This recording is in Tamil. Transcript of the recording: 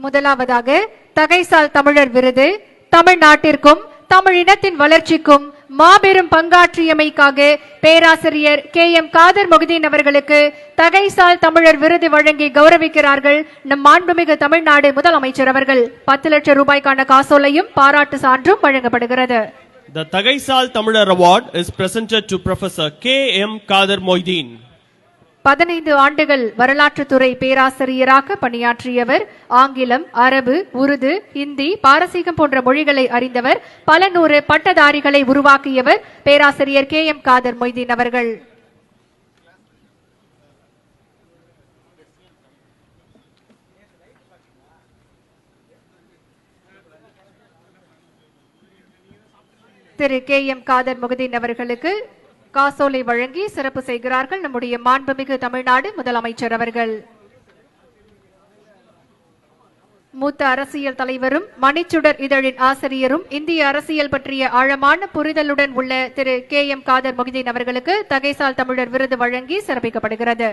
முதலாவதாக தகைசால் தமிழர் விருது தமிழ்நாட்டிற்கும் தமிழ் இனத்தின் வளர்ச்சிக்கும் மாபெரும் பங்காற்றியமைக்காக பேராசிரியர் KM காதர் மொஹிதீன் அவர்களுக்கு தகைசால் தமிழர் விருது வழங்கி கௌரவிக்கிறார்கள் நம் மாண்புமிகு தமிழ்நாடு முதலமைச்சர் அவர்கள். 10 லட்சம் ரூபாய்க்கான காசோலையும் பாராட்டு சான்றும் வழங்கப்படுகிறது. The Thagai Tamilar Award is presented to Professor KM Kadir Moideen. 15 ஆண்டுகள் வரலாற்றுத்துறை பேராசிரியராக பணியாற்றியவர். ஆங்கிலம், அரபு, உருது, ஹிந்தி, பாரசீகம் போன்ற மொழிகளை அறிந்தவர். பல நூறு பட்டதாரிகளை உருவாக்கியவர் பேராசிரியர் KM காதர் மொய்தீன் அவர்கள். திரு KM காதர் மொஹிதீன் அவர்களுக்கு காசோலை வழங்கி சிறப்பு செய்கிறார்கள் நம்முடைய மாண்புமிகு தமிழ்நாடு முதலமைச்சர் அவர்கள். மூத்த அரசியல் தலைவரும் மணிச்சுடர் இதழின் ஆசிரியரும் இந்திய அரசியல் பற்றிய ஆழமான புரிதலுடன் உள்ள திரு KM காதர் மொஹிதீன் அவர்களுக்கு தகைசால் தமிழர் விருது வழங்கி சிறப்பிக்கப்படுகிறது.